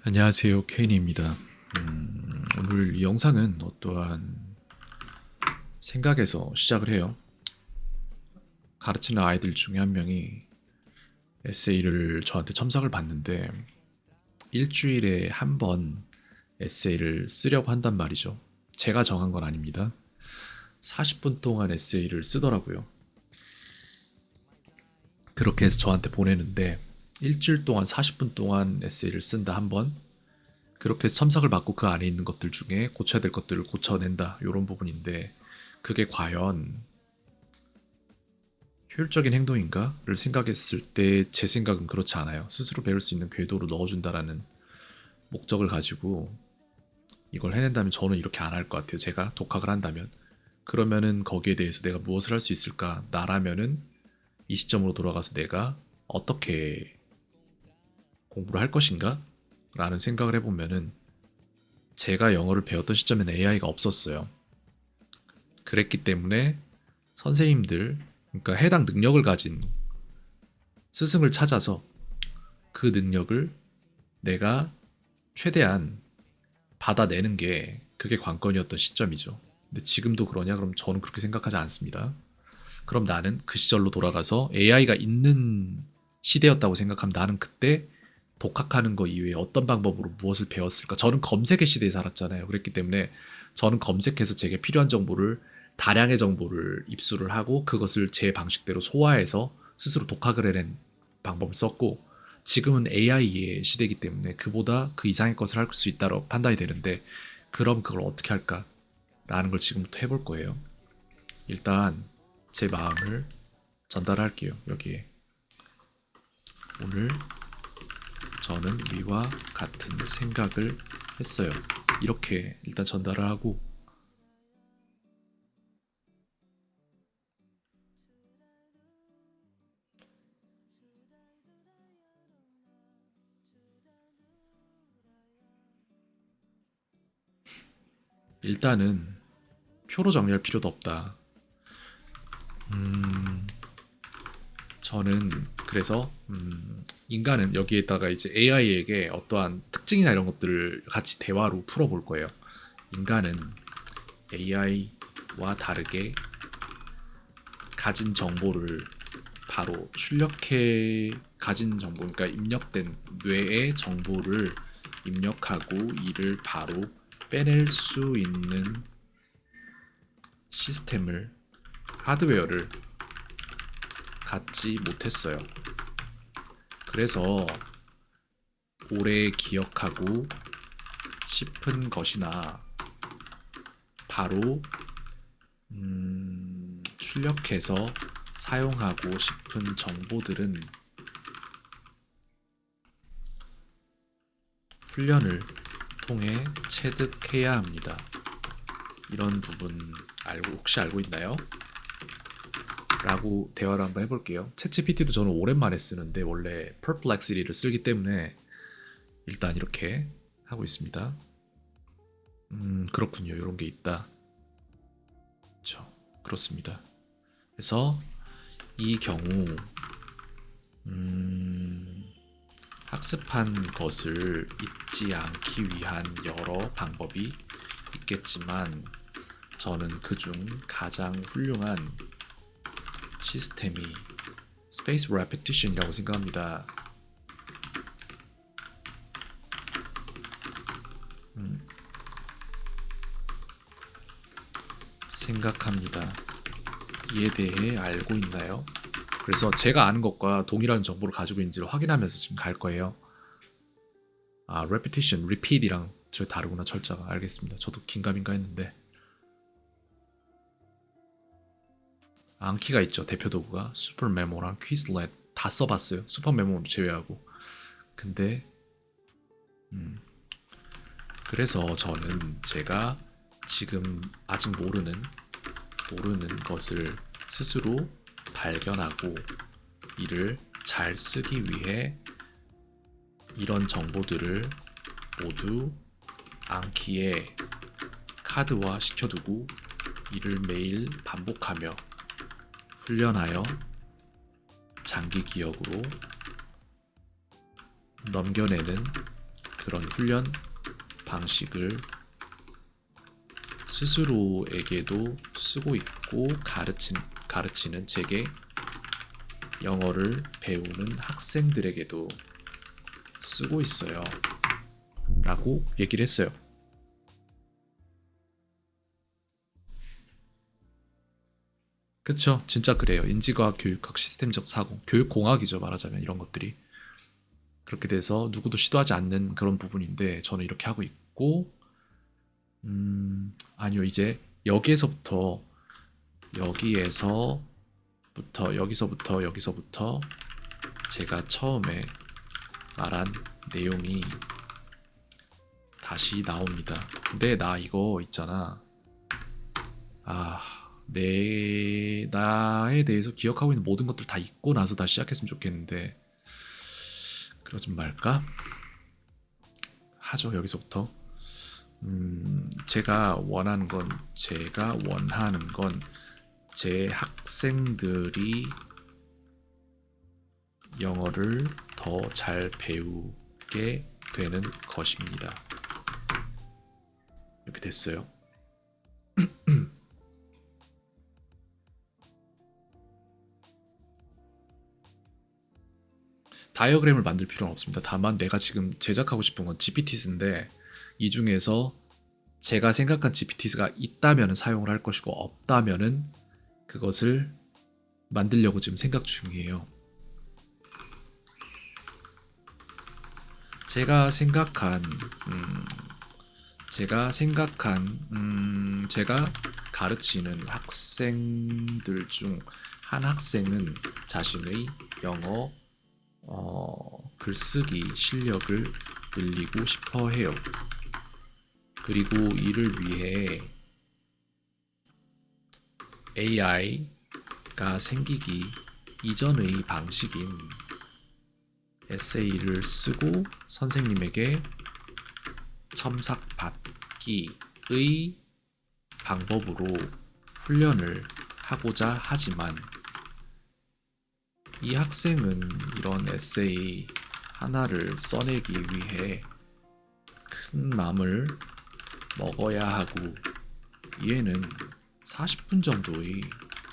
안녕하세요, 케인입니다. 오늘 이 영상은 어떠한 생각에서 시작을 해요. 가르치는 아이들 중에 한 명이 에세이를 저한테 첨삭을 받는데 일주일에 한 번 에세이를 쓰려고 한단 말이죠. 제가 정한 건 아닙니다. 40분 동안 에세이를 쓰더라고요. 그렇게 해서 저한테 보내는데 일주일 동안 40분 동안 에세이를 쓴다 한 번, 그렇게 첨삭을 받고 그 안에 있는 것들 중에 고쳐야 될 것들을 고쳐낸다, 이런 부분인데 그게 과연 효율적인 행동인가를 생각했을 때 제 생각은 그렇지 않아요. 스스로 배울 수 있는 궤도로 넣어준다라는 목적을 가지고 이걸 해낸다면 저는 이렇게 안 할 것 같아요. 제가 독학을 한다면. 그러면은 거기에 대해서 내가 무엇을 할 수 있을까? 나라면은 이 시점으로 돌아가서 내가 어떻게 공부를 할 것인가? 라는 생각을 해보면은 제가 영어를 배웠던 시점에는 AI가 없었어요. 그랬기 때문에 선생님들, 그러니까 해당 능력을 가진 스승을 찾아서 그 능력을 내가 최대한 받아내는 게 그게 관건이었던 시점이죠. 근데 지금도 그러냐? 그럼 저는 그렇게 생각하지 않습니다. 그럼 나는 그 시절로 돌아가서 AI가 있는 시대였다고 생각하면 나는 그때 독학하는 거 이외에 어떤 방법으로 무엇을 배웠을까? 저는 검색의 시대에 살았잖아요. 그랬기 때문에 저는 검색해서 제게 필요한 정보를, 다량의 정보를 입수를 하고 그것을 제 방식대로 소화해서 스스로 독학을 해낸 방법을 썼고, 지금은 AI의 시대이기 때문에 그보다 그 이상의 것을 할 수 있다고 판단이 되는데, 그럼 그걸 어떻게 할까? 라는 걸 지금부터 해볼 거예요. 일단 제 마음을 전달할게요. 여기에 오늘 저는 위와 같은 생각을 했어요. 이렇게 일단 전달을 하고, 일단은 표로 정리할 필요도 없다. 저는 그래서 인간은 여기에다가 이제 AI에게 어떠한 특징이나 이런 것들을 같이 대화로 풀어볼 거예요. 인간은 AI와 다르게 가진 정보를 바로 출력해, 가진 정보, 그러니까 입력된 뇌의 정보를 입력하고 이를 바로 빼낼 수 있는 시스템을, 하드웨어를 갖지 못했어요. 그래서 오래 기억하고 싶은 것이나 바로 출력해서 사용하고 싶은 정보들은 훈련을 통해 체득해야 합니다. 이런 부분 혹시 알고 있나요? 라고 대화를 한번 해볼게요. 챗GPT도 저는 오랜만에 쓰는데 원래 Perplexity를 쓰기 때문에 일단 이렇게 하고 있습니다. 그렇군요. 이런 게 있다. 그렇습니다. 그래서 이 경우 학습한 것을 잊지 않기 위한 여러 방법이 있겠지만 저는 그중 가장 훌륭한 시스템이 스페이스 레피티션이라고 생각합니다. 생각합니다. 이에 대해 알고 있나요? 그래서 제가 아는 것과 동일한 정보를 가지고 있는지를 확인하면서 지금 갈 거예요. 아, repetition, repeat이랑 저 다르구나, 철자가. 알겠습니다. 저도 긴가민가 했는데. 암키가 있죠, 대표 도구가. 슈퍼메모랑 퀴즈렛 다 써봤어요. 슈퍼메모 제외하고. 근데 그래서 저는 제가 지금 아직 모르는 것을 스스로 발견하고 이를 잘 쓰기 위해 이런 정보들을 모두 암키에 카드화 시켜두고 이를 매일 반복하며 훈련하여 장기 기억으로 넘겨내는 그런 훈련 방식을 스스로에게도 쓰고 있고 가르치는 제게 영어를 배우는 학생들에게도 쓰고 있어요. 라고 얘기를 했어요. 그쵸? 진짜 그래요. 인지과학, 교육학, 시스템적 사고, 교육공학이죠. 말하자면 이런 것들이. 그렇게 돼서 누구도 시도하지 않는 그런 부분인데 저는 이렇게 하고 있고 아니요. 이제 여기서부터 제가 처음에 말한 내용이 다시 나옵니다. 근데 나 이거 있잖아. 나에 대해서 기억하고 있는 모든 것들 다 잊고 나서 다시 시작했으면 좋겠는데 그러지 말까? 하죠. 여기서부터. 제가 원하는 건 제 학생들이 영어를 더 잘 배우게 되는 것입니다. 이렇게 됐어요. 다이어그램을 만들 필요는 없습니다. 다만 내가 지금 제작하고 싶은 건 GPT인데 이 중에서 제가 생각한 GPT가 있다면 사용을 할 것이고 없다면 그것을 만들려고 지금 생각 중이에요. 제가 가르치는 학생들 중 한 학생은 자신의 영어 글쓰기 실력을 늘리고 싶어 해요. 그리고 이를 위해 AI가 생기기 이전의 방식인 에세이를 쓰고 선생님에게 첨삭받기의 방법으로 훈련을 하고자 하지만 이 학생은 이런 에세이 하나를 써내기 위해 큰 맘을 먹어야 하고 이에는 40분 정도의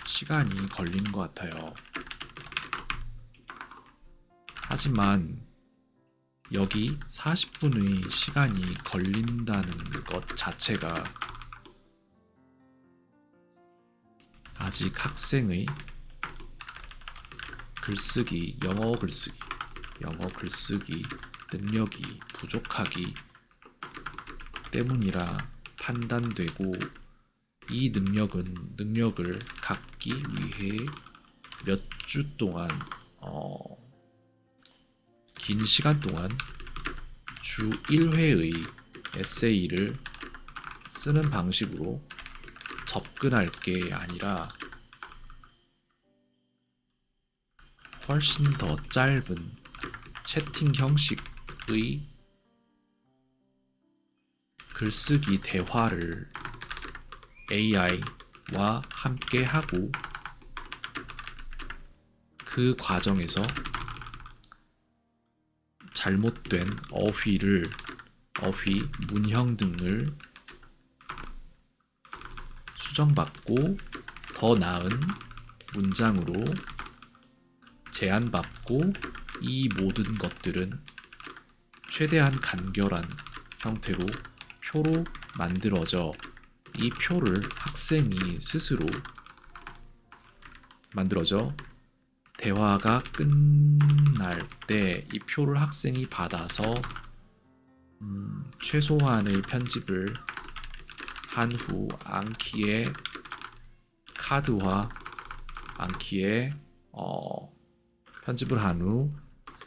시간이 걸리는 것 같아요. 하지만 여기 40분의 시간이 걸린다는 것 자체가 아직 학생의 영어 글쓰기 능력이 부족하기 때문이라 판단되고 이 능력을 갖기 위해 몇 주 동안 긴 시간 동안 주 1회의 에세이를 쓰는 방식으로 접근할 게 아니라 훨씬 더 짧은 채팅 형식의 글쓰기 대화를 AI와 함께 하고 그 과정에서 잘못된 어휘, 문형 등을 수정받고 더 나은 문장으로 제안받고 이 모든 것들은 최대한 간결한 형태로 표로 만들어져 이 표를 학생이 스스로 만들어져 대화가 끝날 때 이 표를 학생이 받아서 최소한의 편집을 한 후 암기에 편집을 한 후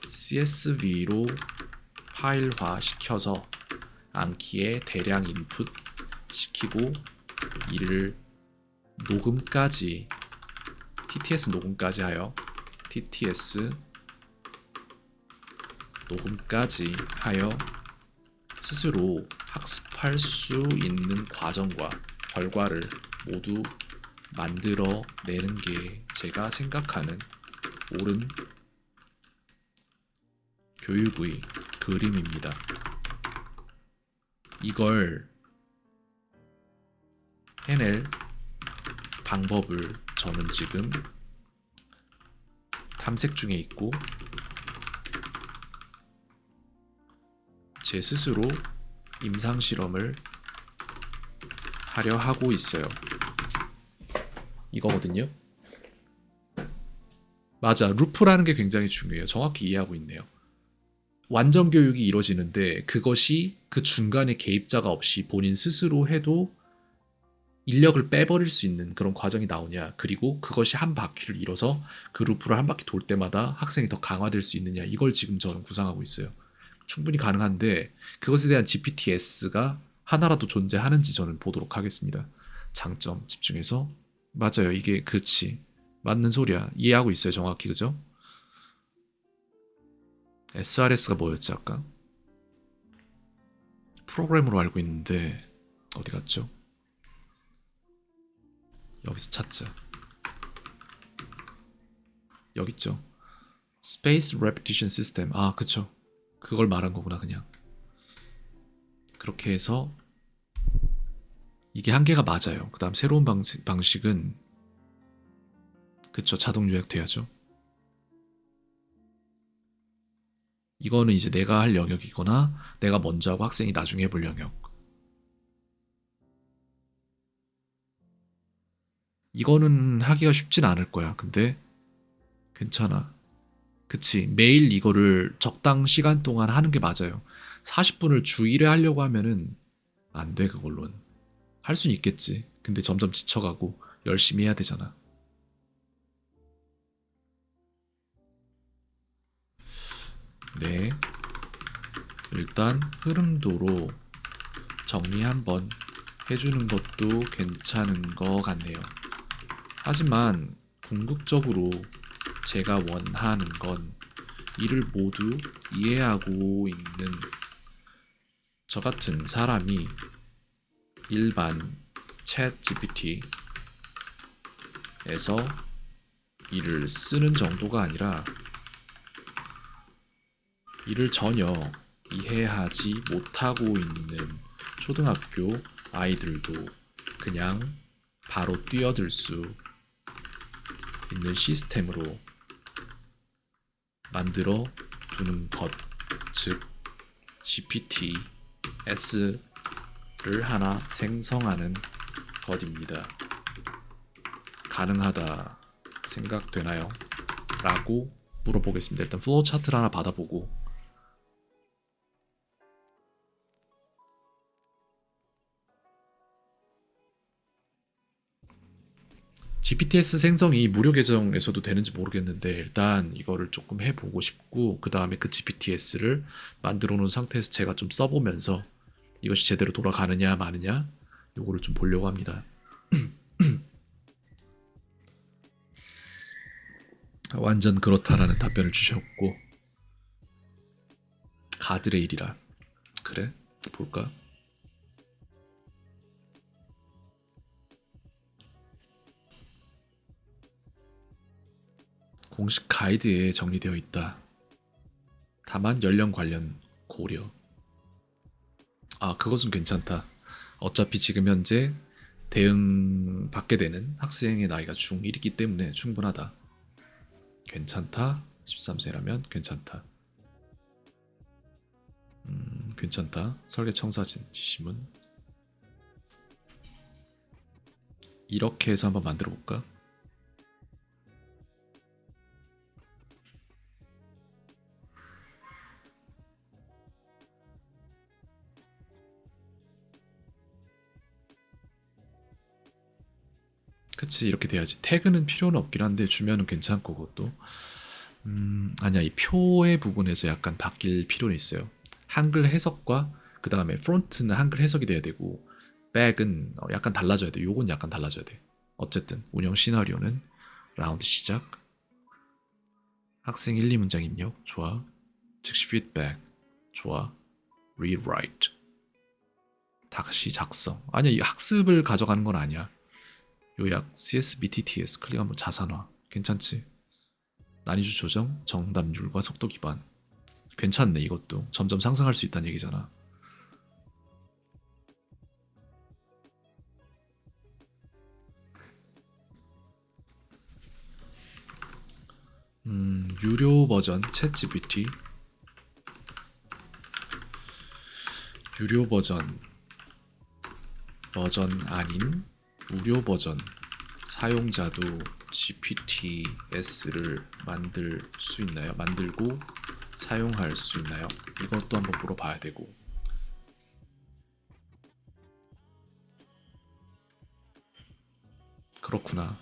CSV로 파일화 시켜서 암기에 대량 인풋 시키고 이를 TTS 녹음까지 하여 스스로 학습할 수 있는 과정과 결과를 모두 만들어내는 게 제가 생각하는 옳은 교육의 그림입니다. 이걸 해낼 방법을 저는 지금 탐색 중에 있고 제 스스로 임상실험을 하려 하고 있어요. 이거거든요. 맞아. 루프라는 게 굉장히 중요해요. 정확히 이해하고 있네요. 완전 교육이 이루어지는데 그것이 그 중간에 개입자가 없이 본인 스스로 해도 인력을 빼버릴 수 있는 그런 과정이 나오냐, 그리고 그것이 한 바퀴를 이뤄서 그 루프를 한 바퀴 돌 때마다 학생이 더 강화될 수 있느냐, 이걸 지금 저는 구상하고 있어요. 충분히 가능한데 그것에 대한 GPTS가 하나라도 존재하는지 저는 보도록 하겠습니다. 장점 집중해서. 맞아요. 이게 그치. 맞는 소리야. 이해하고 있어요. 정확히. 그죠? SRS가 뭐였지 아까? 프로그램으로 알고 있는데 어디 갔죠? 여기서 찾자. 여기 있죠. Space Repetition System. 아, 그쵸. 그걸 말한 거구나, 그냥. 그렇게 해서 이게 한계가 맞아요. 그 다음 새로운 방식은 그쵸, 자동 요약돼야죠. 이거는 이제 내가 할 영역이거나 내가 먼저 하고 학생이 나중에 해볼 영역. 이거는 하기가 쉽진 않을 거야. 근데 괜찮아. 그치. 매일 이거를 적당 시간 동안 하는 게 맞아요. 40분을 주 1회 하려고 하면은 안 돼, 그걸로는. 할 수는 있겠지. 근데 점점 지쳐가고 열심히 해야 되잖아. 네. 일단 흐름도로 정리 한번 해주는 것도 괜찮은 것 같네요. 하지만 궁극적으로 제가 원하는 건 이를 모두 이해하고 있는 저 같은 사람이 일반 챗 GPT에서 이를 쓰는 정도가 아니라 이를 전혀 이해하지 못하고 있는 초등학교 아이들도 그냥 바로 뛰어들 수 있는 시스템으로 만들어 두는 것, 즉 GPTS를 하나 생성하는 것입니다. 가능하다 생각되나요? 라고 물어보겠습니다. 일단 플로우 차트를 하나 받아보고 GPTS 생성이 무료 계정에서도 되는지 모르겠는데 일단 이거를 조금 해보고 싶고 그 다음에 그 GPTS를 만들어 놓은 상태에서 제가 좀 써보면서 이것이 제대로 돌아가느냐 마느냐 요거를 좀 보려고 합니다. 완전 그렇다라는 답변을 주셨고 가드레일이라 그래? 볼까? 공식 가이드에 정리되어 있다. 다만 연령 관련 고려. 아, 그것은 괜찮다. 어차피 지금 현재 대응 받게 되는 학생의 나이가 중1이기 때문에 충분하다. 괜찮다. 13세라면 괜찮다. 괜찮다. 설계 청사진 지시문. 이렇게 해서 한번 만들어 볼까? 그치, 이렇게 돼야지. 태그는 필요는 없긴 한데 주면은 괜찮고 그것도. 아니야, 이 표의 부분에서 약간 바뀔 필요는 있어요. 한글 해석과 그 다음에 프론트는 한글 해석이 돼야 되고 백은 약간 달라져야 돼. 요건 약간 달라져야 돼. 어쨌든 운영 시나리오는 라운드 시작, 학생 1, 2문장 입력, 좋아. 즉시 피드백, 좋아. rewrite, 다시 작성. 아니야, 이 학습을 가져가는 건 아니야. 요약, CSBTTS 클릭하면 자산화. 괜찮지? 난이도 조정, 정답률과 속도 기반. 괜찮네, 이것도. 점점 상승할 수 있다는 얘기잖아. 유료 버전 챗GPT, 유료 버전 아닌 무료 버전, 사용자도 GPTS를 만들 수 있나요? 만들고 사용할 수 있나요? 이것도 한번 물어봐야 되고. 그렇구나.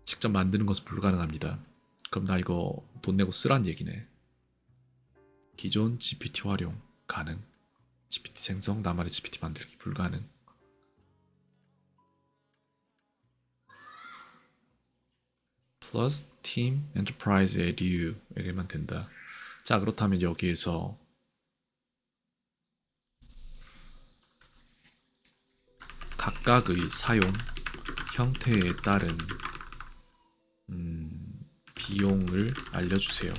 직접 만드는 것은 불가능합니다. 그럼 나 이거 돈 내고 쓰란 얘기네. 기존 GPT 활용 가능. GPT 생성, 나만의 GPT 만들기 불가능. 플러스 팀 엔터프라이즈 에듀에게만 된다. 자, 그렇다면 여기에서 각각의 사용 형태에 따른 비용을 알려주세요.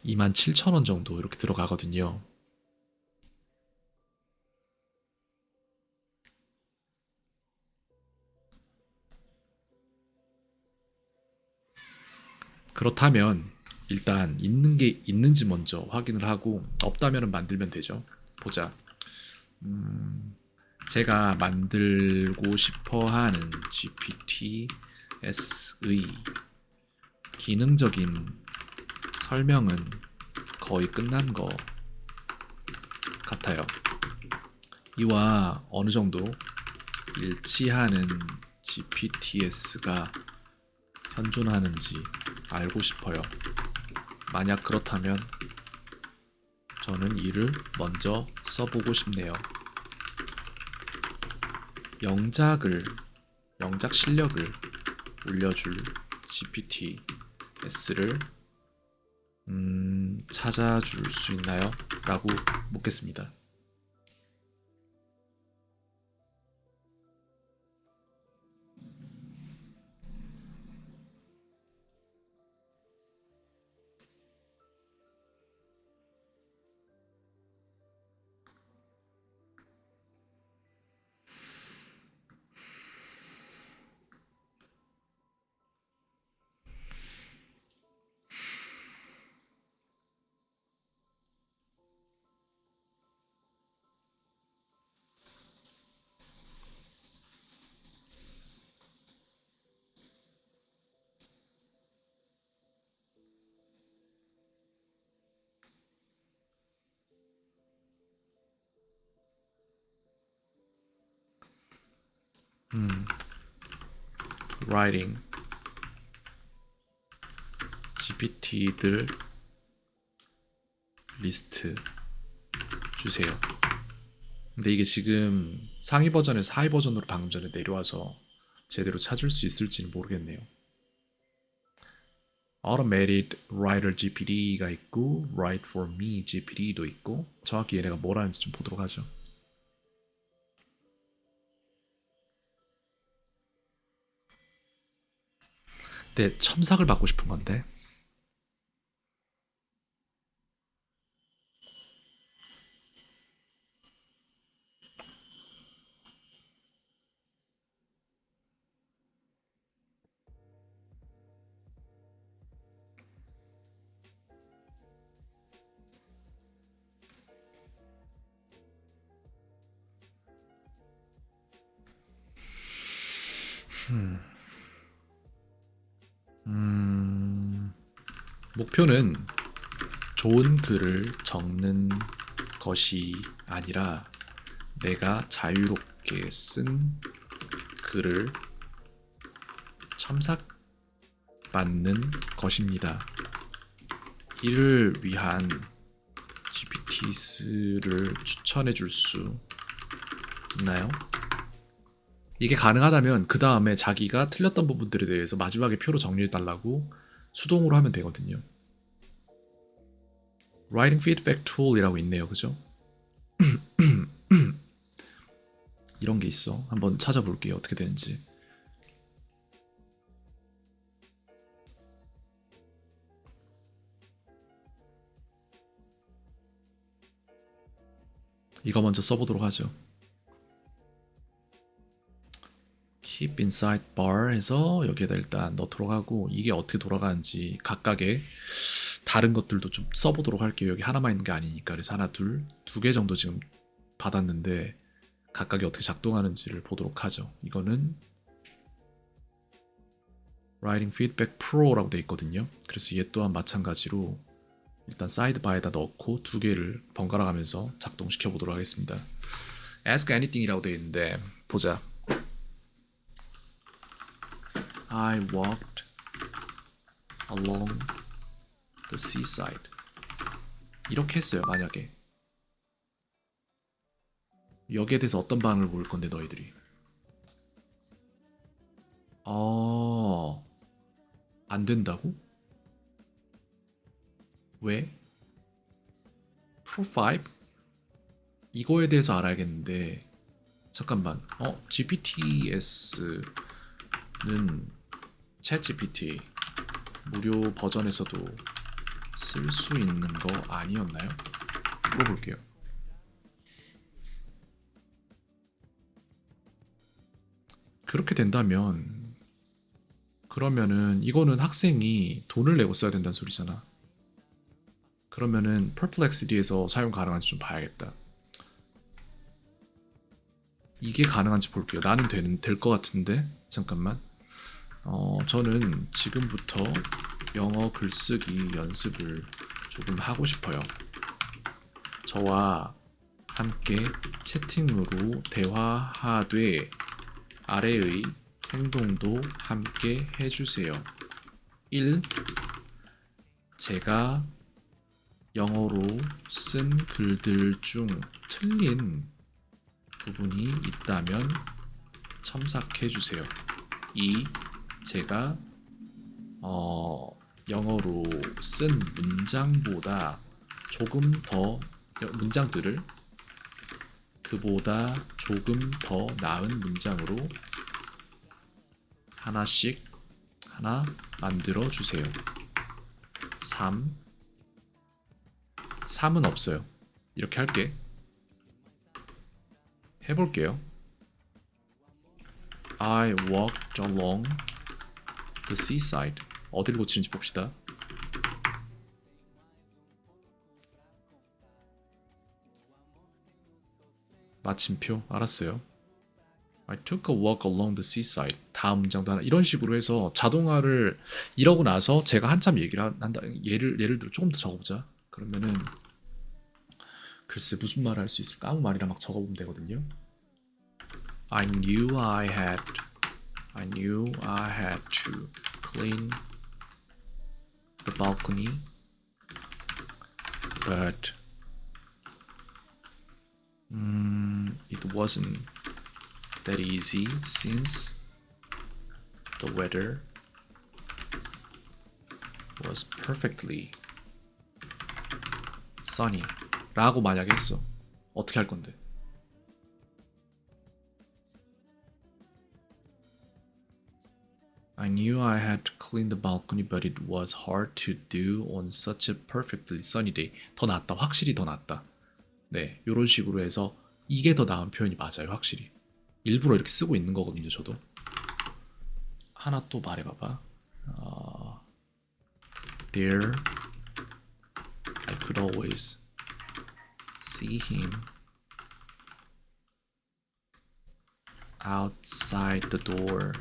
$27,000 정도 이렇게 들어가거든요. 그렇다면 일단 있는 게 있는지 먼저 확인을 하고 없다면 만들면 되죠. 보자. 제가 만들고 싶어하는 GPTS의 기능적인 설명은 거의 끝난 것 같아요. 이와 어느 정도 일치하는 GPTS가 현존하는지 알고 싶어요. 만약 그렇다면 저는 이를 먼저 써보고 싶네요. 영작 실력을 올려줄 GPTS를 찾아줄 수 있나요? 라고 묻겠습니다. writing GPT들 리스트 주세요. 근데 이게 지금 상위 버전에서 하위 버전으로 방금 전에 내려와서 제대로 찾을 수 있을지는 모르겠네요. Automated Writer GPT가 있고 Write for Me GPT도 있고 정확히 얘네가 뭘 하는지 좀 보도록 하죠. 근데 첨삭을 받고 싶은 건데 목표는 좋은 글을 적는 것이 아니라 내가 자유롭게 쓴 글을 첨삭받는 것입니다. 이를 위한 GPTs를 추천해 줄 수 있나요? 이게 가능하다면 그 다음에 자기가 틀렸던 부분들에 대해서 마지막에 표로 정리해 달라고 수동으로 하면 되거든요. Writing Feedback Tool이라고 있네요. 그죠? 이런 게 있어. 한번 찾아볼게요. 어떻게 되는지. 이거 먼저 써보도록 하죠. keep inside bar 해서 여기에다 일단 넣도록 하고, 이게 어떻게 돌아가는지 각각의 다른 것들도 좀 써보도록 할게요. 여기 하나만 있는 게 아니니까. 그래서 하나, 두 개 정도 지금 받았는데 각각이 어떻게 작동하는지를 보도록 하죠. 이거는 Writing Feedback Pro라고 돼 있거든요. 그래서 얘 또한 마찬가지로 일단 사이드바에다 넣고 두 개를 번갈아 가면서 작동시켜 보도록 하겠습니다. Ask anything이라고 돼 있는데 보자. I walked along the seaside. 이렇게 했어요. 만약에 여기에 대해서 어떤 반응을 보일 건데 너희들이 안 된다고? 왜? Pro5? 이거에 대해서 알아야겠는데 잠깐만. GPTS는 챗GPT 무료 버전에서도 쓸 수 있는 거 아니었나요? 물어볼게요. 그렇게 된다면 그러면은 이거는 학생이 돈을 내고 써야 된다는 소리잖아. 그러면은 Perplexity에서 사용 가능한지 좀 봐야겠다. 이게 가능한지 볼게요. 나는 될 것 같은데 잠깐만. 저는 지금부터 영어 글쓰기 연습을 조금 하고 싶어요. 저와 함께 채팅으로 대화하되 아래의 행동도 함께 해주세요. 1. 제가 영어로 쓴 글들 중 틀린 부분이 있다면 첨삭해주세요. 2. 제가 영어로 쓴 문장보다 조금 더 문장들을 그보다 조금 더 나은 문장으로 하나 만들어 주세요. 3은 없어요. 이렇게 할게. 해볼게요. I walked along the seaside. 어디를 고치는지 봅시다. 마침표 알았어요. I took a walk along the seaside. 다음 문장도 하나 이런 식으로 해서 자동화를 이러고 나서 제가 한참 얘기를 한다. 예를 들어 조금 더 적어보자. 그러면은 글쎄 무슨 말을 할 수 있을까? 아무 말이나 막 적어보면 되거든요. I knew I had to clean the balcony, but it wasn't that easy since the weather was perfectly sunny. 라고 만약에 했어. 어떻게 할 건데? I knew I had to clean the balcony, but it was hard to do on such a perfectly sunny day. 더 낫다. 확실히 더 낫다. 네, 이런 식으로 해서 이게 더 나은 표현이 맞아요. 확실히. 일부러 이렇게 쓰고 있는 거거든요. 저도. 하나 또 말해봐봐. There, I could always see him outside the door.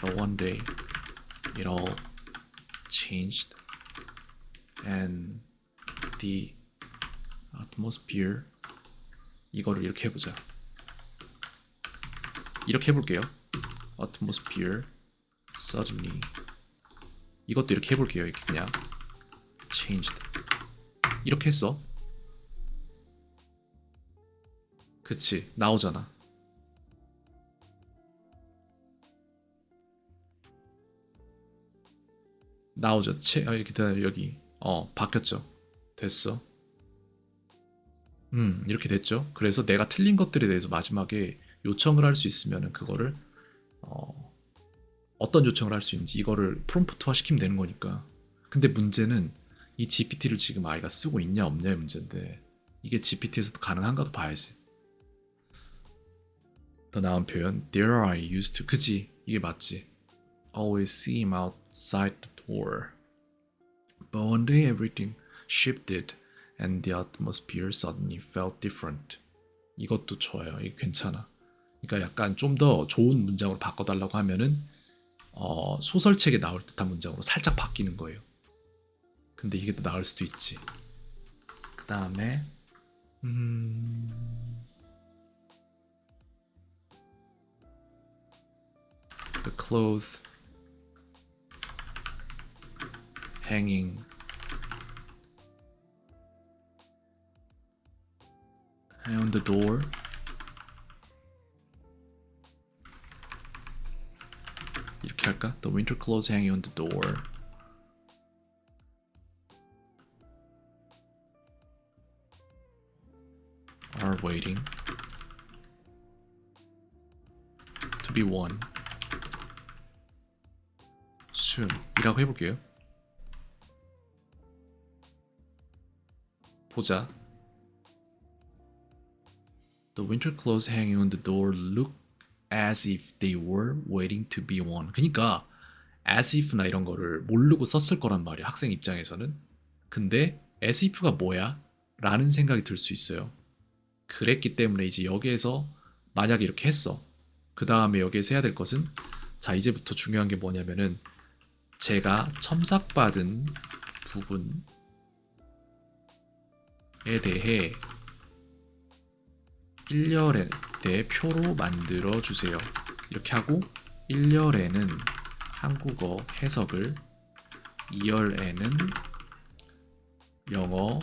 But one day, it all changed, and the atmosphere. 이거를 이렇게 해보자. 이렇게 해볼게요. Atmosphere suddenly. 이것도 이렇게 해볼게요. 이렇게 그냥 changed. 이렇게 했어. 그치, 나오잖아. 나오죠. 기다려. 여기 바뀌었죠. 됐어. 이렇게 됐죠. 그래서 내가 틀린 것들에 대해서 마지막에 요청을 할 수 있으면 그거를 어떤 요청을 할 수 있는지 이거를 프롬프트화 시키면 되는 거니까. 근데 문제는 이 GPT를 지금 아이가 쓰고 있냐 없냐의 문제인데 이게 GPT에서도 가능한가도 봐야지. 더 나은 표현 There I used to 그지 이게 맞지. Always see him outside the door. But one day everything shifted and the atmosphere suddenly felt different. 이것도 좋아요. 이게 괜찮아. 그러니까 약간 좀 더 좋은 문장으로 바꿔달라고 하면은 소설책에 나올 듯한 문장으로 살짝 바뀌는 거예요. 근데 이게 더 나을 수도 있지. 그 다음에 the clothes hanging on the door 이렇게 할까? The winter clothes hanging on the door are waiting to be worn soon 이라고 해볼게요. 보자. The winter clothes hanging on the door look as if they were waiting to be worn. 그러니까 as if나 이런 거를 모르고 썼을 거란 말이야. 학생 입장에서는. 근데 as if가 뭐야? 라는 생각이 들 수 있어요. 그랬기 때문에 이제 여기에서 만약에 이렇게 했어. 그 다음에 여기에서 해야 될 것은 자 이제부터 중요한 게 뭐냐면은 제가 첨삭받은 부분에 대해 일렬에 대해 표로 만들어 주세요. 이렇게 하고 1열에는 한국어 해석을 2열에는 영어를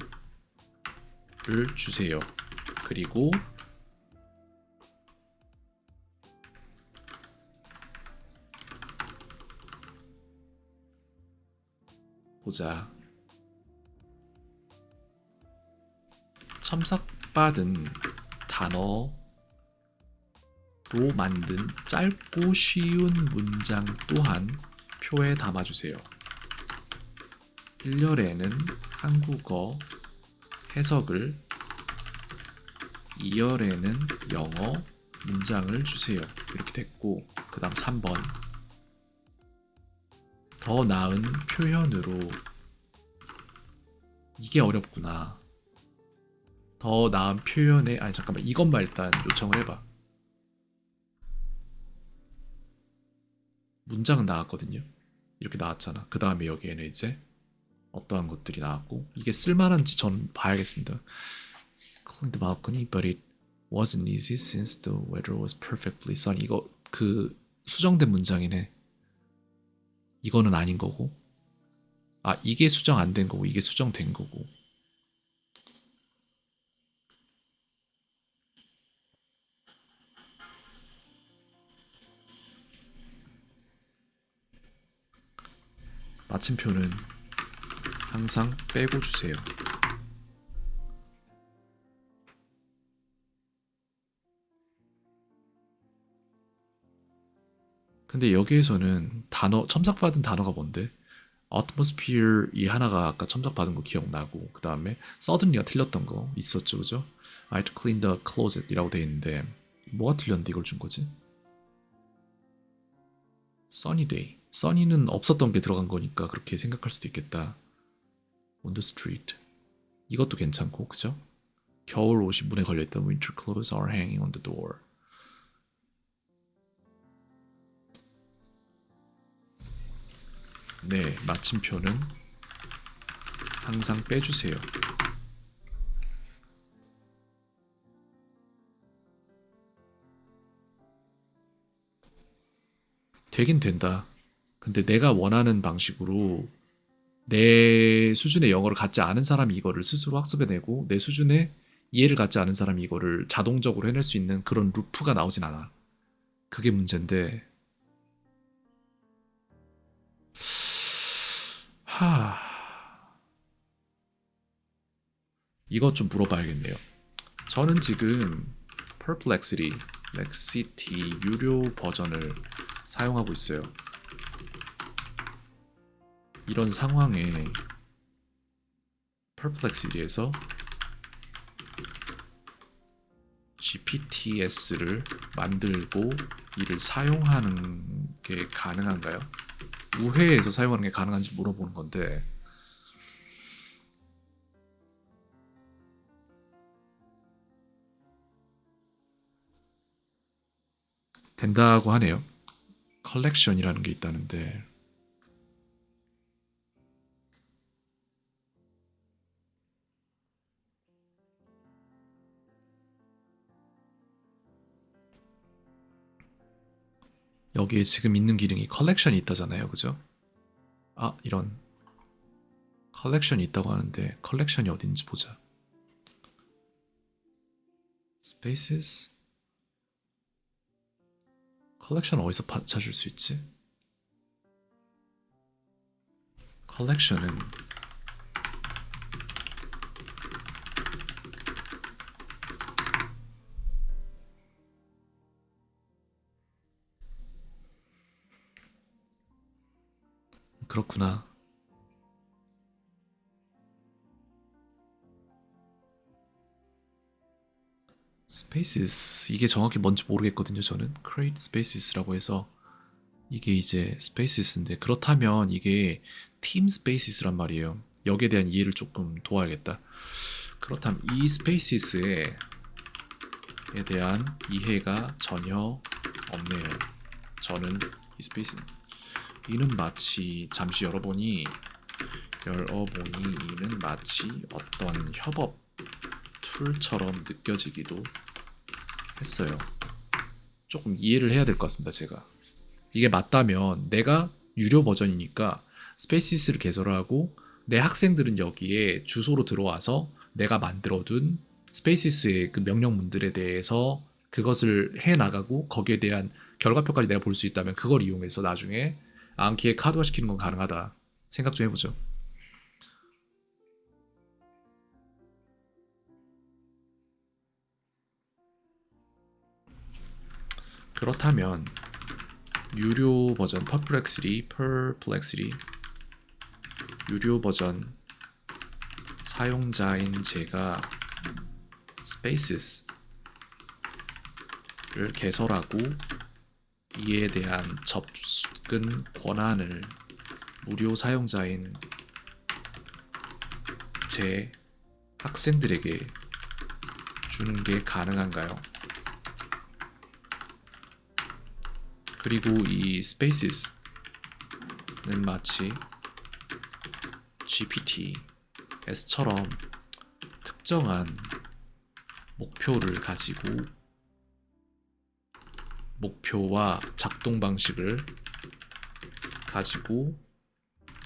주세요. 그리고 보자. 첨삭받은 단어로 만든 짧고 쉬운 문장 또한 표에 담아주세요. 1열에는 한국어 해석을 2열에는 영어 문장을 주세요. 이렇게 됐고 그 다음 3번 더 나은 표현으로 이게 어렵구나. 더 나은 표현에 아니 잠깐만 이것만 일단 요청을 해봐. 문장은 나왔거든요. 이렇게 나왔잖아. 그 다음에 여기에는 이제 어떠한 것들이 나왔고 이게 쓸만한지 전 봐야겠습니다. Cleaned the balcony, but it wasn't easy since the weather was perfectly sunny. 이거 그 수정된 문장이네. 이거는 아닌 거고. 아 이게 수정 안 된 거고 이게 수정된 거고. 마침표는 항상 빼고 주세요. 근데 여기에서는 단어 첨삭받은 단어가 뭔데? atmosphere 이 하나가 아까 첨삭받은 거 기억나고 그 다음에 suddenly가 틀렸던 거 있었죠, 그죠? I had to clean the closet 이라고 돼 있는데 뭐가 틀렸는데 이걸 준 거지? sunny day. sunny는 없었던 게 들어간 거니까 그렇게 생각할 수도 있겠다. on the street. 이것도 괜찮고, 그죠? 겨울 옷이 문에 걸려있던 winter clothes are hanging on the door. 네, 마침표는 항상 빼주세요. 되긴 된다. 근데 내가 원하는 방식으로 내 수준의 영어를 갖지 않은 사람이 이거를 스스로 학습해내고 내 수준의 이해를 갖지 않은 사람이 이거를 자동적으로 해낼 수 있는 그런 루프가 나오진 않아. 그게 문제인데 이것 좀 물어봐야겠네요. 저는 지금 Perplexity 유료 버전을 사용하고 있어요. 이런 상황에 Perplexity에서 GPTS를 만들고 이를 사용하는 게 가능한가요? 우회에서 사용하는 게 가능한지 물어보는 건데 된다고 하네요. 컬렉션이라는 게 있다는데 여기에 지금 있는 기능이 컬렉션이 있다잖아요. 그죠? 아, 이런 컬렉션이 있다고 하는데 컬렉션이 어딘지 보자. Spaces? 컬렉션 어디서 찾을 수 있지? 컬렉션은 그렇구나. Spaces 이게 정확히 뭔지 모르겠거든요. 저는 Create Spaces라고 해서 이게 이제 Spaces인데 그렇다면 이게 Team Spaces란 말이에요. 여기에 대한 이해를 조금 도와야겠다. 그렇다면 이 Spaces에 대한 이해가 전혀 없네요. 저는 이 스페이스 이는 마치 잠시 열어보니 이는 마치 어떤 협업 툴처럼 느껴지기도 했어요. 조금 이해를 해야 될 것 같습니다. 제가 이게 맞다면 내가 유료 버전이니까 스페이시스를 개설하고 내 학생들은 여기에 주소로 들어와서 내가 만들어둔 스페이시스의 그 명령문들에 대해서 그것을 해 나가고 거기에 대한 결과표까지 내가 볼 수 있다면 그걸 이용해서 나중에 암기에 카드화 시키는 건 가능하다 생각 좀 해보죠. 그렇다면 유료 버전 Perplexity 유료 버전 사용자인 제가 Spaces를 개설하고 이에 대한 접근 권한을 무료 사용자인 제 학생들에게 주는 게 가능한가요? 그리고 이 Spaces는 마치 GPTS처럼 특정한 목표를 가지고 목표와 작동 방식을 가지고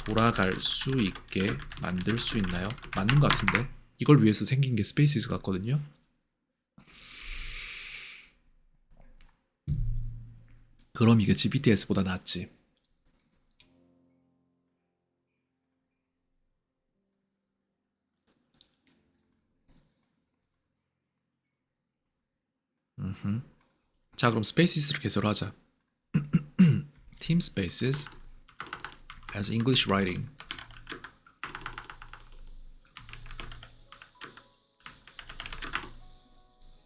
돌아갈 수 있게 만들 수 있나요? 맞는 것 같은데 이걸 위해서 생긴 게 스페이시스 같거든요. 그럼 이게 GPTS보다 낫지. 자, 그럼 스페이시스를 개설하자. Team Spaces as English Writing.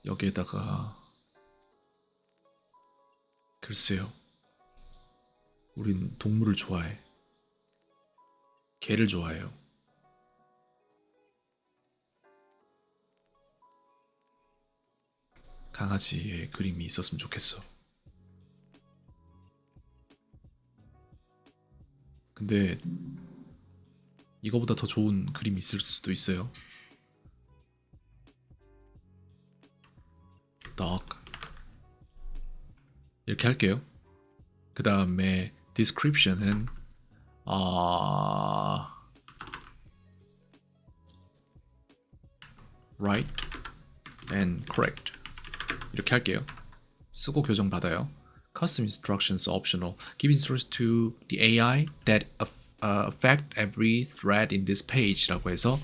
여기에다가 글쎄요. 우린 동물을 좋아해. 개를 좋아해요. 강아지의 그림이 있었으면 좋겠어. 근데 이거보다 더 좋은 그림이 있을 수도 있어요. dog 이렇게 할게요. 그 다음에 description은 right and correct 이렇게 할게요. 쓰고 교정 받아요. Custom instructions optional. Give instructions to the AI that affect every thread in this page라고 해서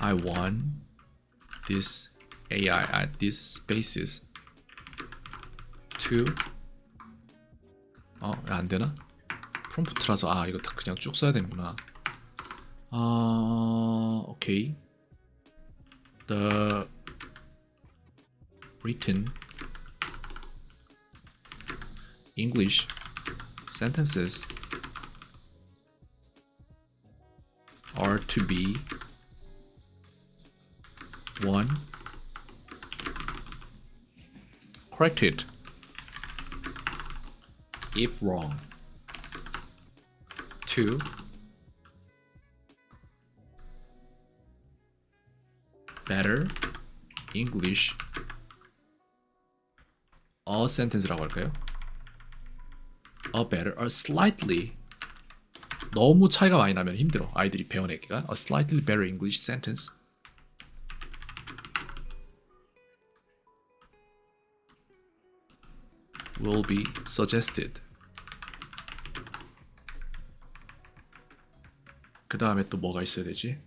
I want this AI at these spaces to 안 되나? 프롬프트라서 이거 다 그냥 쭉 써야 되는구나. 오케이. The written English sentences are to be one, corrected if wrong. Two, better English a sentence라고 할까요? A better, a slightly 너무 차이가 많이 나면 힘들어. 아이들이 배워내기가. A slightly better English sentence will be suggested. 그 다음에 또 뭐가 있어야 되지?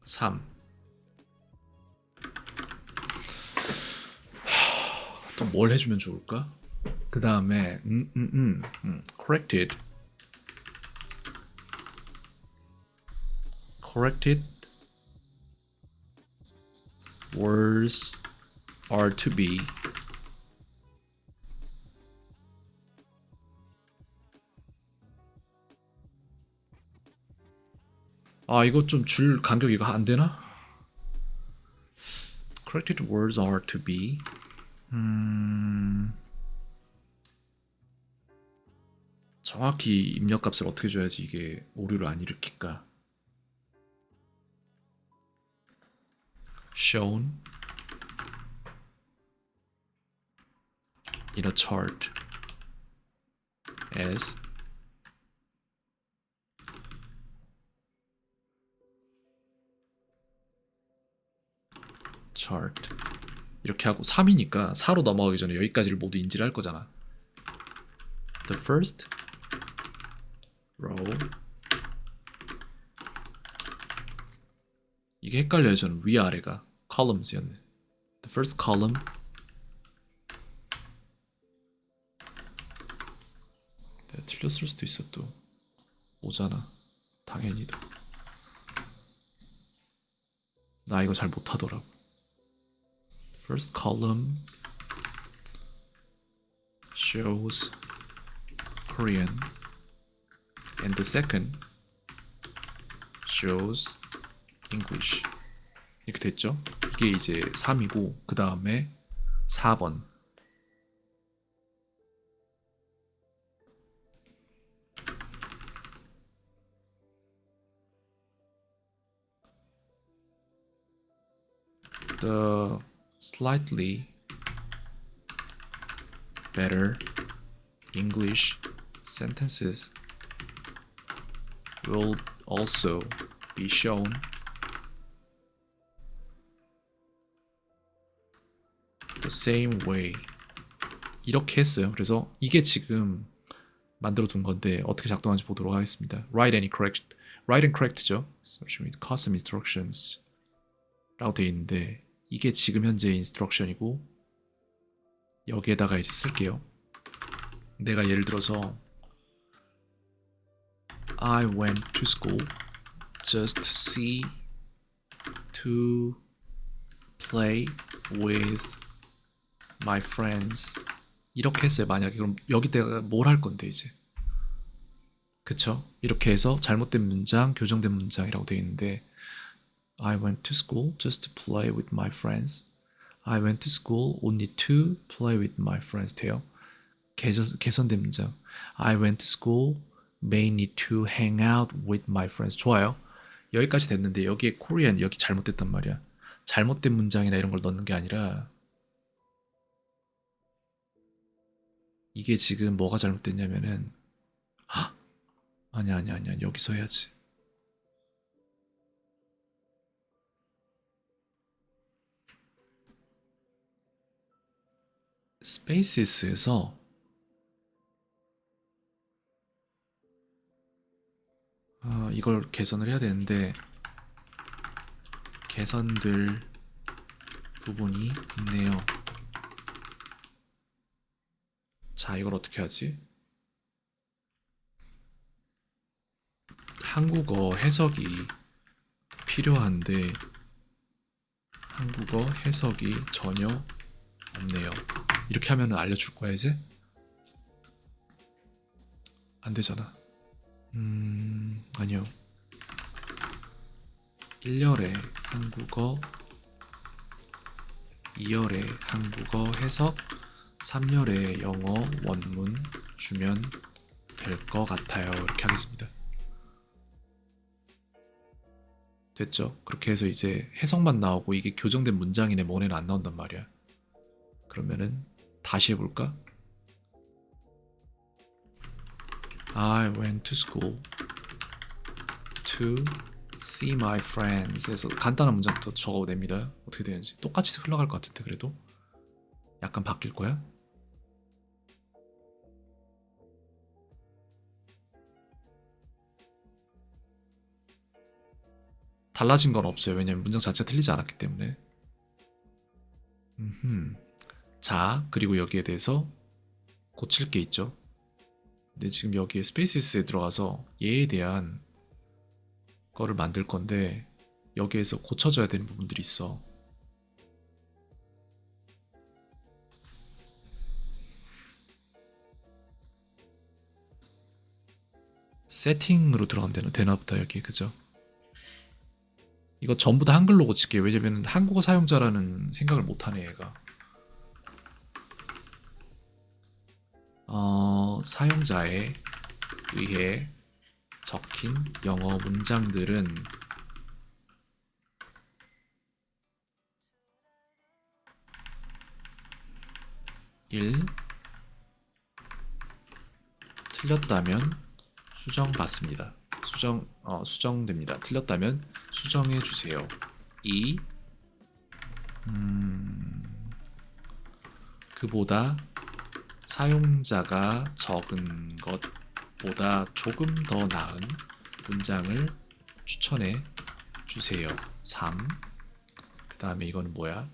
3. 또 뭘 해주면 좋을까? 그 다음에 corrected words are to be 이거 좀 줄 간격 이거 안 되나? Corrected words are to be 정확히 입력값을 어떻게 줘야지 이게 오류를 안 일으킬까? Shown in a chart as chart 이렇게 하고 3이니까 4로 넘어가기 전에 여기까지를 모두 인지를 할 거잖아. The first row 이게 헷갈려요. 저는 위아래가 columns였네. The first column 내가 틀렸을 수도 있어. 또 오잖아 당연히도. 나 이거 잘 못하더라고. First column shows Korean and the second shows English. 이렇게 됐죠? 이게 이제 3이고 그 다음에 4번 The slightly better English sentences will also be shown the same way. 이렇게 했어요. 그래서 이게 지금 만들어 둔 건데 어떻게 작동하는지 보도록 하겠습니다. Write and correct죠. Search with custom instructions 라고 되어 있는데 이게 지금 현재 인스트럭션이고 여기에다가 이제 쓸게요. 내가 예를 들어서 I went to school just to play with my friends 이렇게 했어요. 만약에 그럼 여기다가 뭘 할 건데 이제 그쵸? 이렇게 해서 잘못된 문장, 교정된 문장이라고 되어 있는데 I went to school just to play with my friends. I went to school only to play with my friends 돼요. 개선된 문장. I went to school mainly to hang out with my friends. 좋아요. 여기까지 됐는데 여기에 Korean 여기 잘못됐단 말이야. 잘못된 문장이나 이런 걸 넣는 게 아니라 이게 지금 뭐가 잘못됐냐면은 아니야 여기서 해야지. 스페이시스에서 이걸 개선을 해야 되는데 개선될 부분이 있네요. 자, 이걸 어떻게 하지? 한국어 해석이 필요한데 한국어 해석이 전혀 없네요. 이렇게 하면 알려줄 거야 이제? 안 되잖아. 아니요. 1열에 한국어, 2열에 한국어 해석, 3열에 영어 원문 주면 될 것 같아요. 이렇게 하겠습니다. 됐죠? 그렇게 해서 이제 해석만 나오고 이게 교정된 문장이네 뭐네는 안 나온단 말이야. 그러면은 다시 해볼까? I went to school to see my friends 해서 간단한 문장부터 적어냅니다. 어떻게 되는지 똑같이 흘러갈 것 같은데 그래도 약간 바뀔 거야? 달라진 건 없어요. 왜냐면 문장 자체가 틀리지 않았기 때문에. 자, 그리고 여기에 대해서 고칠 게 있죠. 근데 지금 여기에 스페이시스에 들어가서 얘에 대한 거를 만들 건데 여기에서 고쳐줘야 되는 부분들이 있어. 세팅으로 들어가면 되나 보다 여기 그죠? 이거 전부 다 한글로 고칠게요. 왜냐면 한국어 사용자라는 생각을 못하네 얘가. 사용자에 의해 적힌 영어 문장들은 1. 틀렸다면 수정받습니다. 수정됩니다. 틀렸다면 수정해 주세요. 2. 그보다 사용자가 적은 것보다 조금 더 나은 문장을 추천해 주세요. 3. 그 다음에 이건 뭐야?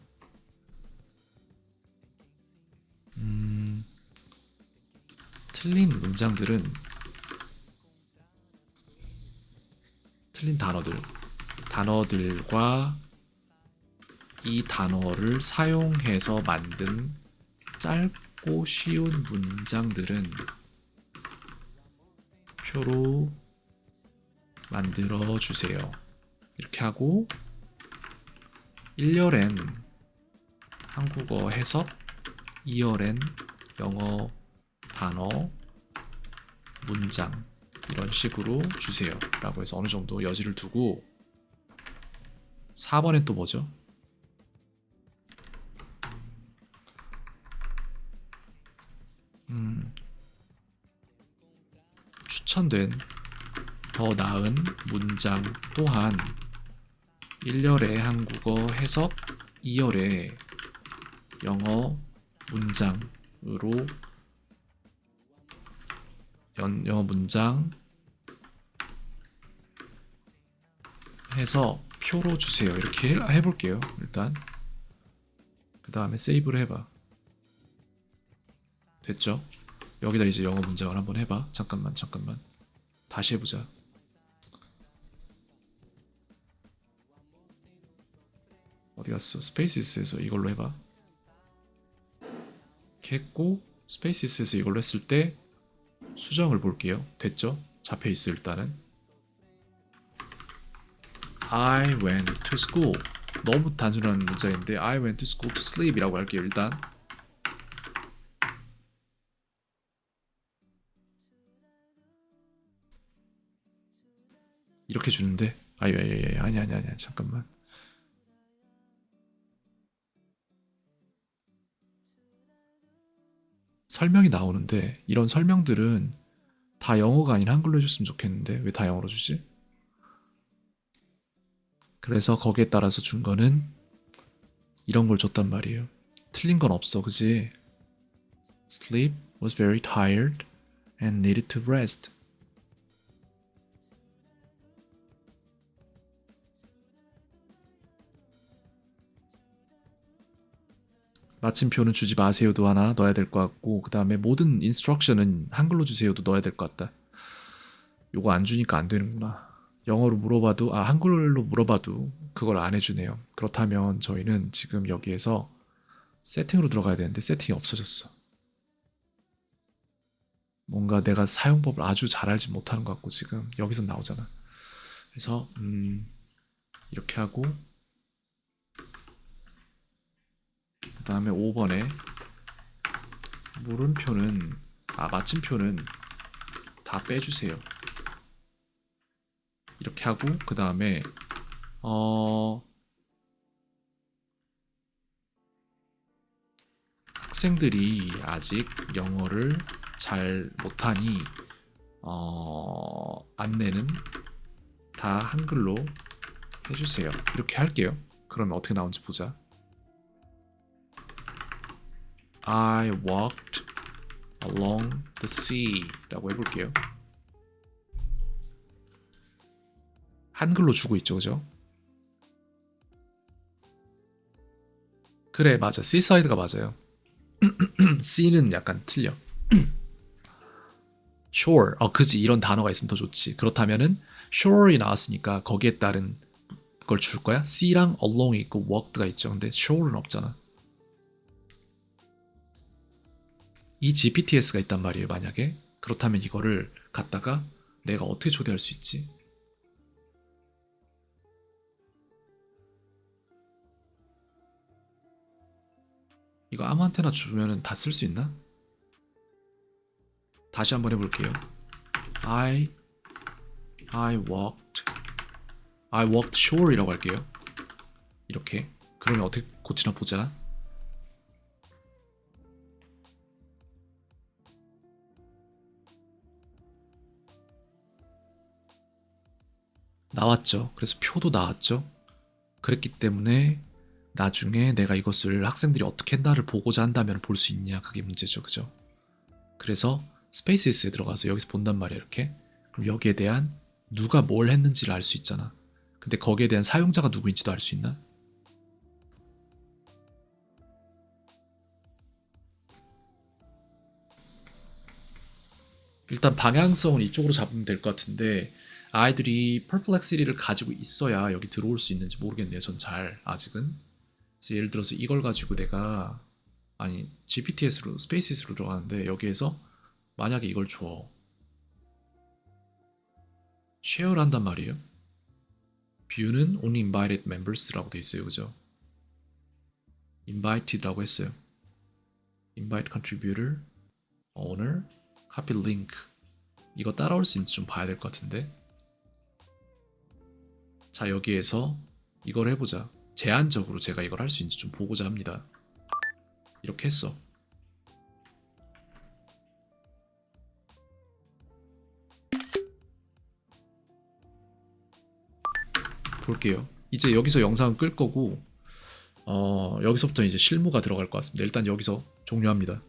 틀린 문장들은 틀린 단어들과 이 단어를 사용해서 만든 짧고 쉬운 문장들은 표로 만들어 주세요. 이렇게 하고 1열엔 한국어 해석, 2열엔 영어 단어, 문장 이런 식으로 주세요 라고 해서 어느 정도 여지를 두고 4번엔 또 뭐죠? 추천된 더 나은 문장 또한 1열의 한국어 해석, 2열의 영어 문장으로 영어 문장 해서 표로 주세요. 이렇게 해볼게요. 일단 그 다음에 세이브를 해봐. 됐죠? 여기다 이제 영어 문장을 한번 해봐. 잠깐만 다시 해보자. 어디 갔어? 스페이시스에서 이걸로 해봐. 이렇게 했고 스페이시스에서 이걸로 했을 때 수정을 볼게요. 됐죠? 잡혀있어 일단은. I went to school. 너무 단순한 문장인데 I went to school to sleep 이라고 할게요. 일단 이렇게 주는데 아니 잠깐만. 설명이 나오는데 이런 설명들은 다 영어가 아닌 한글로 해줬으면 좋겠는데 왜 다 영어로 주지? 그래서 거기에 따라서 준 거는 이런 걸 줬단 말이에요. 틀린 건 없어, 그지? Sleep was very tired and needed to rest. 마침표는 주지 마세요도 하나 넣어야 될 것 같고 그 다음에 모든 인스트럭션은 한글로 주세요도 넣어야 될 것 같다. 요거 안 주니까 안 되는구나. 영어로 물어봐도 한글로 물어봐도 그걸 안 해주네요. 그렇다면 저희는 지금 여기에서 세팅으로 들어가야 되는데 세팅이 없어졌어. 뭔가 내가 사용법을 아주 잘 알지 못하는 것 같고 지금 여기서 나오잖아. 그래서 이렇게 하고 그 다음에 5번에 물음표는 마침표는 다 빼주세요. 이렇게 하고 그 다음에 학생들이 아직 영어를 잘 못하니 안내는 다 한글로 해주세요. 이렇게 할게요. 그러면 어떻게 나오는지 보자. I walked along the sea 라고 해볼게요. 한글로 주고 있죠, 그죠? 그래, 맞아. seaside가 맞아요. C는 약간 틀려. shore, 그지. 이런 단어가 있으면 더 좋지. 그렇다면은 shore이 나왔으니까 거기에 따른 걸 줄 거야? C랑 along이 있고 walked가 있죠. 근데 shore는 없잖아. 이 GPTS가 있단 말이에요, 만약에. 그렇다면 이거를 갖다가 내가 어떻게 초대할 수 있지? 이거 아무한테나 주면은 다 쓸 수 있나? 다시 한번 해볼게요. I walked shore이라고 할게요. 이렇게. 그러면 어떻게 고치나 보자. 나왔죠. 그래서 표도 나왔죠. 그랬기 때문에 나중에 내가 이것을 학생들이 어떻게 했나를 보고자 한다면 볼 수 있냐, 그게 문제죠. 그죠? 그래서 스페이시스에 들어가서 여기서 본단 말이야. 이렇게. 그럼 여기에 대한 누가 뭘 했는지를 알 수 있잖아. 근데 거기에 대한 사용자가 누구인지도 알 수 있나? 일단 방향성은 이쪽으로 잡으면 될 것 같은데 아이들이 퍼플렉시리를 가지고 있어야 여기 들어올 수 있는지 모르겠네요. 전 잘 아직은. 그래서 예를 들어서 이걸 가지고 내가 GPTS로 스페이시스로 들어가는데 여기에서 만약에 이걸 줘. 쉐어를 한단 말이에요. 뷰는 only invited members라고 돼 있어요. 그죠? invited라고 했어요. invite contributor, owner, copy link. 이거 따라올 수 있는지 좀 봐야 될 것 같은데. 자, 여기에서 이걸 해보자. 제한적으로 제가 이걸 할 수 있는지 좀 보고자 합니다. 이렇게 했어. 볼게요. 이제 여기서 영상을 끌 거고 여기서부터 이제 실무가 들어갈 것 같습니다. 일단 여기서 종료합니다.